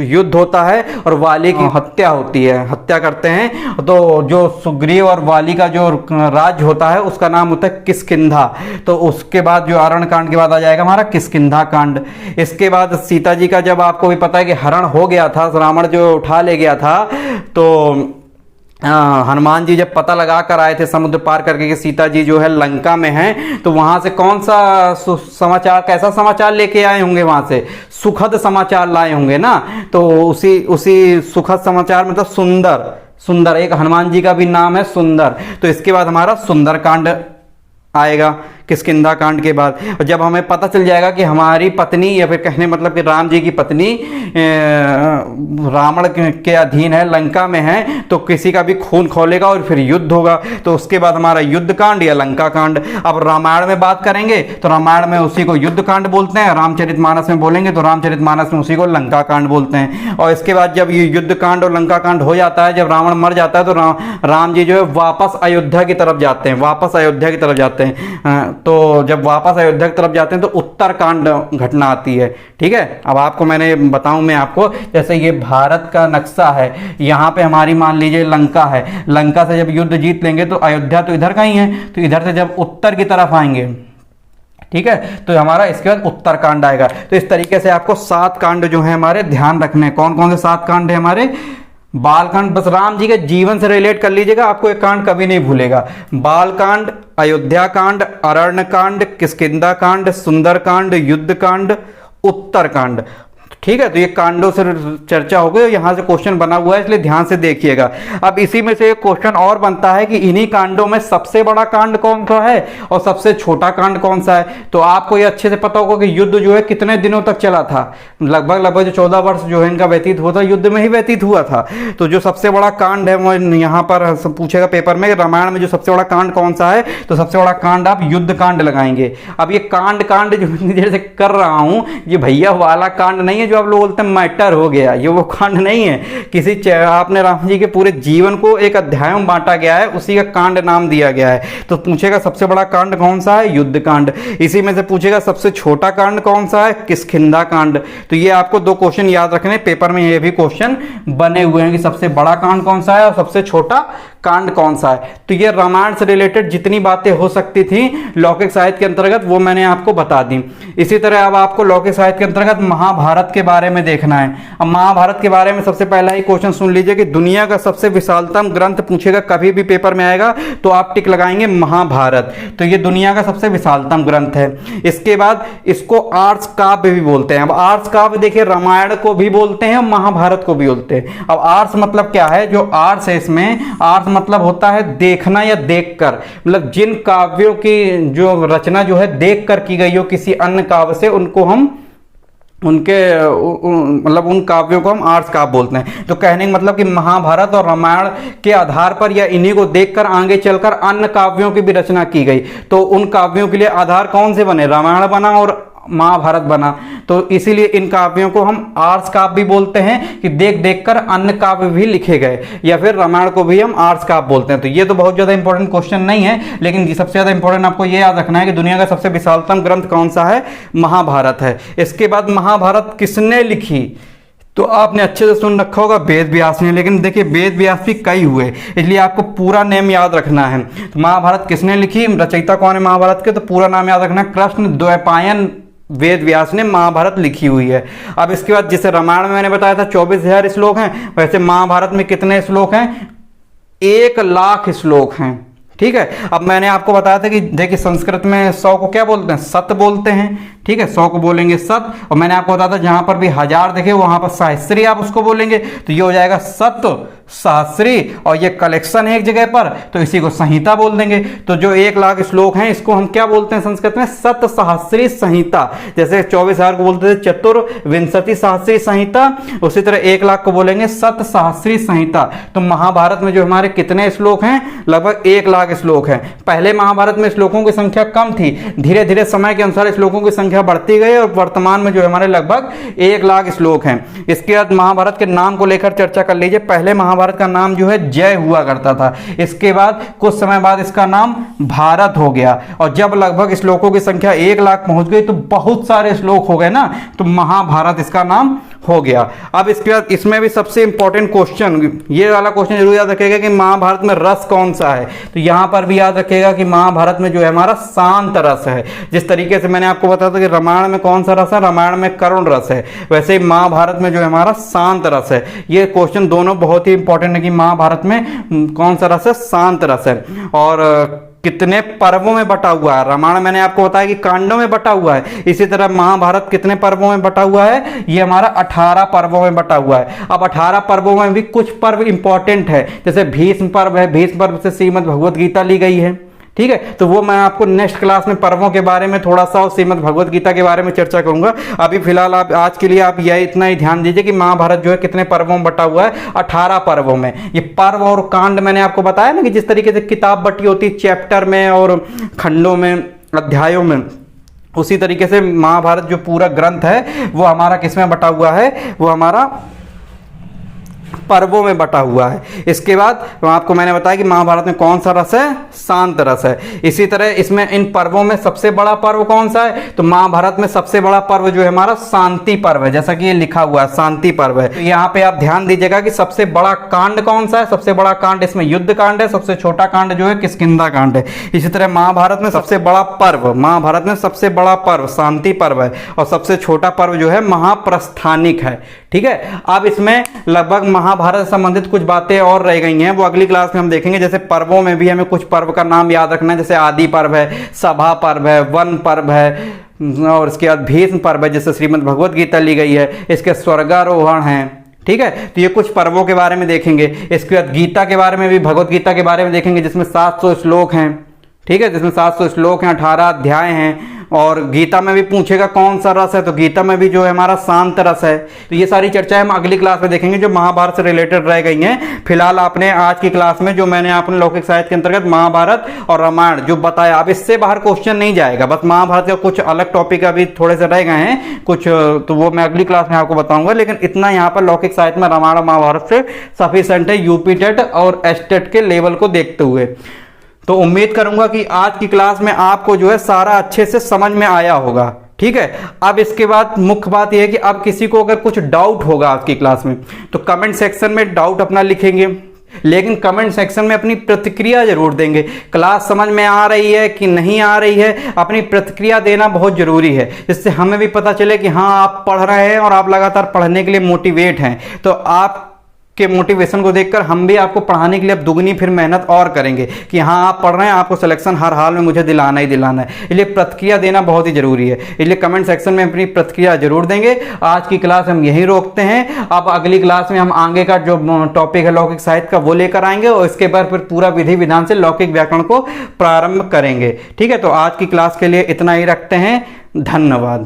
युद्ध होता है और वाली की हत्या होती है, हत्या करते हैं। तो जो सुग्रीव और वाली का जो राज्य होता है उसका नाम होता है किष्किंधा। तो उसके बाद जो अरण्य कांड के बाद आ जाएगा हमारा किष्किंधा कांड। इसके बाद सीता जी का जब आपको भी पता है कि हरण हो गया था, रावण जो उठा ले गया था, तो हनुमान जी जब पता लगा कर आए थे समुद्र पार करके कि सीता जी जो है लंका में हैं, तो वहां से कौन सा समाचार, कैसा समाचार लेके आए होंगे? वहां से सुखद समाचार लाए होंगे ना। तो उसी सुखद समाचार में तो सुंदर एक हनुमान जी का भी नाम है सुंदर। तो इसके बाद हमारा सुंदर कांड आएगा किष्किंधा कांड के बाद। और जब हमें पता चल जाएगा कि हमारी पत्नी, या फिर कहने मतलब कि राम जी की पत्नी रावण के अधीन है, लंका में है, तो किसी का भी खून खौलेगा और फिर युद्ध होगा। तो उसके बाद हमारा युद्ध कांड या लंका कांड। अब रामायण में बात करेंगे तो रामायण में उसी को युद्ध कांड बोलते हैं, रामचरितमानस में बोलेंगे तो रामचरितमानस में उसी को लंका कांड बोलते हैं। और इसके बाद जब ये युद्ध कांड और लंका कांड हो जाता है, जब रावण मर जाता है, तो राम जी जो है वापस अयोध्या की तरफ जाते हैं, तो जब वापस अयोध्या की तरफ जाते हैं तो उत्तरकांड घटना आती है। ठीक है, अब आपको मैंने बताऊं, मैं आपको, जैसे ये भारत का नक्शा है, यहाँ पे हमारी मान लीजिए लंका है, लंका से जब युद्ध जीत लेंगे तो अयोध्या तो इधर का ही है, तो इधर से जब उत्तर की तरफ आएंगे, ठीक है, तो हमारा इसके बाद उत्तरकांड आएगा। तो इस तरीके से आपको 7 कांड जो है हमारे ध्यान रखने। कौन कौन से 7 कांड है हमारे? बालकांड, बस राम जी के जीवन से रिलेट कर लीजिएगा, आपको एक कांड कभी नहीं भूलेगा। बालकांड, अयोध्या कांड, अरण्य कांड, किष्किंधा कांड, सुंदर कांड, युद्ध कांड, उत्तरकांड। ठीक है, तो ये कांडों से चर्चा हो गई, यहाँ से क्वेश्चन बना हुआ है, इसलिए ध्यान से देखिएगा। अब इसी में से एक क्वेश्चन और बनता है कि इन्हीं कांडों में सबसे बड़ा कांड कौन सा है और सबसे छोटा कांड कौन सा है। तो आपको ये अच्छे से पता होगा कि युद्ध जो है कितने दिनों तक चला था। लगभग जो 14 वर्ष जो है इनका व्यतीत हुआ था, युद्ध में ही व्यतीत हुआ था। तो जो सबसे बड़ा कांड है वो यहाँ पर पूछेगा पेपर में, रामायण में जो सबसे बड़ा कांड कौन सा है, तो सबसे बड़ा कांड आप युद्ध कांड लगाएंगे। अब ये कांड जो जैसे कर रहा हूं, ये भैया वाला कांड नहीं है जो आप लोग बोलते हैं मैटर हो गया, ये वो कांड नहीं है। किसी आपने राम जी के पूरे जीवन को एक अध्याय में बांटा गया है, उसी का कांड नाम दिया गया है। तो पूछेगा सबसे बड़ा कांड कौन सा है? युद्ध कांड। इसी में से पूछेगा सबसे छोटा कांड कौन सा है? किष्किंधा कांड। तो ये आपको 2 क्वेश्चन याद रखने, पेपर में ये भी क्वेश्चन बने हुए हैं कि सबसे बड़ा कांड कौन सा है और सबसे छोटा कांड कौन सा है। तो ये रामायण से रिलेटेड जितनी बातें हो सकती थी लौकिक साहित्य के अंतर्गत, वो मैंने आपको बता दी। इसी तरह अब आपको लौकिक साहित्य के अंतर्गत महाभारत के बारे में देखना है। अब महाभारत के बारे में सबसे पहला ही क्वेश्चन सुन लीजिए कि दुनिया का सबसे विशालतम ग्रंथ पूछेगा, कभी भी पेपर में आएगा तो आप टिक लगाएंगे महाभारत। तो ये दुनिया का सबसे विशालतम ग्रंथ है। इसके बाद इसको आर्ष काव्य भी बोलते हैं। अब आर्ष काव्य देखिए, रामायण को भी बोलते हैं और महाभारत को भी बोलते हैं। अब आर्ष मतलब क्या है? जो आर्ष है इसमें, आर्ष मतलब होता है देखना या देखकर, मतलब जिन काव्यों की जो रचना जो है देख कर की गई हो किसी अन्य काव्य से, उनको हम मतलब उन काव्यों को हम आर्ष काव्य बोलते हैं। तो कहने का मतलब कि महाभारत और रामायण के आधार पर या इन्हीं को देखकर आगे चलकर अन्य काव्यों की भी रचना की गई। तो उन काव्यों के लिए आधार कौन से बने? रामायण बना और महाभारत बना। तो इसीलिए इन काव्यों को हम आर्ष काव्य भी बोलते हैं कि देख देख कर अन्य काव्य भी लिखे गए, या फिर रामायण को भी हम आर्ष काव्य बोलते हैं। तो ये तो बहुत ज़्यादा इंपॉर्टेंट क्वेश्चन नहीं है, लेकिन सबसे ज़्यादा इंपॉर्टेंट आपको ये याद रखना है कि दुनिया का सबसे विशालतम ग्रंथ कौन सा है, महाभारत है। इसके बाद महाभारत किसने लिखी, तो आपने अच्छे से सुन रखा होगा वेद व्यास ने, लेकिन देखिए वेद व्यास भी कई हुए, इसलिए आपको पूरा नेम याद रखना है। तो महाभारत किसने लिखी, रचयिता कौन है महाभारत के, तो पूरा नाम याद रखना है, कृष्ण द्वैपायन वेद व्यास ने महाभारत लिखी हुई है। अब इसके बाद जैसे रामायण में मैंने बताया था 24,000 श्लोक हैं, वैसे महाभारत में कितने श्लोक हैं, 1,00,000 श्लोक हैं। ठीक है, अब मैंने आपको बताया था कि देखिए संस्कृत में 100 को क्या बोलते हैं, सत बोलते हैं। ठीक है, 100 को बोलेंगे सत, और मैंने आपको बताया था जहां पर भी 1000 देखे वहां पर सहस्त्री आप उसको बोलेंगे, तो ये हो जाएगा सत सहस्त्री, और ये कलेक्शन है एक जगह पर, तो इसी को संहिता बोल देंगे। तो जो 1,00,000 श्लोक हैं इसको हम क्या बोलते हैं संस्कृत में, सत सहस्त्री संहिता। जैसे 24,000 को बोलते थे चतुर्विंशति सहस्त्री संहिता, उसी तरह 1,00,000 को बोलेंगे सत सहस्त्री संहिता। तो महाभारत में जो हमारे कितने श्लोक हैं, लगभग 1,00,000 श्लोक हैं। पहले महाभारत में श्लोकों की संख्या कम थी, धीरे धीरे समय के अनुसार श्लोकों की संख्या बढ़ती गई, और वर्तमान में जो हमारे लगभग 1,00,000 श्लोक हैं। इसके बाद महाभारत के नाम को लेकर चर्चा कर लीजिए। पहले महाभारत का नाम जो है जय हुआ करता था, इसके बाद कुछ समय बाद इसका नाम भारत हो गया, और जब लगभग श्लोकों की संख्या 1,00,000 पहुंच गई तो बहुत सारे श्लोक हो गए ना, तो महाभारत इसका नाम हो गया। अब इसके बाद इसमें भी सबसे इंपॉर्टेंट क्वेश्चन, ये वाला क्वेश्चन जरूर याद रखिएगा कि महाभारत में रस कौन सा है, तो यहां पर भी याद रखिएगा कि महाभारत में जो है हमारा शांत रस है। जिस तरीके से मैंने आपको बताया था कि रामायण में कौन सा रस है, रामायण में करुण रस है, वैसे ही महाभारत में जो है हमारा शांत रस है। ये क्वेश्चन दोनों बहुत ही इंपॉर्टेंट है कि महाभारत में कौन सा रस है, शांत रस है। और कितने पर्वों में बटा हुआ है, रामायण मैंने आपको बताया कि कांडों में बटा हुआ है, इसी तरह महाभारत कितने पर्वों में बटा हुआ है, ये हमारा 18 पर्वों में बटा हुआ है। अब 18 पर्वों में भी कुछ पर्व इंपॉर्टेंट है, जैसे भीष्म पर्व है, भीष्म पर्व से श्रीमद् भगवत गीता ली गई है। ठीक है, तो वो मैं आपको नेक्स्ट क्लास में पर्वों के बारे में थोड़ा सा और श्रीमद् भगवत गीता के बारे में चर्चा करूंगा। अभी फिलहाल आप आज के लिए आप यह इतना ही ध्यान दीजिए कि महाभारत जो है कितने पर्वों में बटा हुआ है, 18 पर्वों में। ये पर्व और कांड मैंने आपको बताया ना कि जिस तरीके से किताब बटी होती है चैप्टर में और खंडों में, अध्यायों में, उसी तरीके से महाभारत जो पूरा ग्रंथ है वो हमारा किसमें बटा हुआ है, वो हमारा पर्वों में बटा हुआ है। इसके बाद आपको मैंने बताया कि महाभारत में कौन सा रस है, शांत रस है। इसी तरह इसमें इन पर्वों में सबसे बड़ा पर्व कौन सा है, तो महाभारत में सबसे बड़ा पर्व जो है हमारा शांति पर्व है, जैसा कि ये लिखा हुआ है शांति पर्व है। तो यहाँ पे आप ध्यान दीजिएगा कि सबसे बड़ा कांड कौन सा है, सबसे बड़ा कांड इसमें युद्ध कांड है, सबसे छोटा कांड जो है किष्किंधा कांड है। इसी तरह महाभारत में सबसे बड़ा पर्व, महाभारत में सबसे बड़ा पर्व शांति पर्व है, और सबसे छोटा पर्व जो है महाप्रस्थानिक है। ठीक है, अब इसमें लगभग महाभारत संबंधित कुछ बातें और रह गई हैं, वो अगली क्लास में हम देखेंगे। जैसे पर्वों में भी हमें कुछ पर्व का नाम याद रखना है, जैसे आदि पर्व है, सभा पर्व है, वन पर्व है, और इसके बाद भीष्म पर्व है, जैसे श्रीमद् भगवत गीता ली गई है, इसके स्वर्गारोहण है। ठीक है, तो ये कुछ पर्वों के बारे में देखेंगे। इसके बाद गीता के बारे में भी, भगवत गीता के बारे में देखेंगे, जिसमें 700 श्लोक हैं। ठीक है, जिसमें 700 श्लोक हैं, 18 अध्याय हैं, और गीता में भी पूछेगा कौन सा रस है, तो गीता में भी जो है हमारा शांत रस है। तो ये सारी चर्चाएं हम अगली क्लास में देखेंगे जो महाभारत से रिलेटेड रह गई हैं। फिलहाल आपने आज की क्लास में जो मैंने आपने लौकिक साहित्य के अंतर्गत महाभारत और रामायण जो बताया, अब इससे बाहर क्वेश्चन नहीं जाएगा, बस महाभारत का कुछ अलग टॉपिक अभी थोड़े से रह गए हैं कुछ, तो वो मैं अगली क्लास में आपको बताऊंगा। लेकिन इतना यहाँ पर लौकिक साहित्य में रामायण और महाभारत से सफिशिएंट है यूपी टेट और एसटेट के लेवल को देखते हुए। तो उम्मीद करूंगा कि आज की क्लास में आपको जो है सारा अच्छे से समझ में आया होगा। ठीक है, अब इसके बाद मुख्य बात यह है कि अब किसी को अगर कुछ डाउट होगा आज की क्लास में तो कमेंट सेक्शन में डाउट अपना लिखेंगे, लेकिन कमेंट सेक्शन में अपनी प्रतिक्रिया जरूर देंगे। क्लास समझ में आ रही है कि नहीं आ रही है, अपनी प्रतिक्रिया देना बहुत जरूरी है, जिससे हमें भी पता चले कि हाँ आप पढ़ रहे हैं और आप लगातार पढ़ने के लिए मोटिवेट हैं। तो आप के मोटिवेशन को देखकर हम भी आपको पढ़ाने के लिए अब दुगनी फिर मेहनत और करेंगे कि हाँ आप पढ़ रहे हैं, आपको सिलेक्शन हर हाल में मुझे दिलाना ही दिलाना है। इसलिए प्रतिक्रिया देना बहुत ही जरूरी है, इसलिए कमेंट सेक्शन में अपनी प्रतिक्रिया जरूर देंगे। आज की क्लास हम यहीं रोकते हैं। अब अगली क्लास में हम आगे का जो टॉपिक है लौकिक साहित्य का वो लेकर आएंगे, और इसके बाद फिर पूरा विधि विधान से लौकिक व्याकरण को प्रारंभ करेंगे। ठीक है, तो आज की क्लास के लिए इतना ही रखते हैं। धन्यवाद।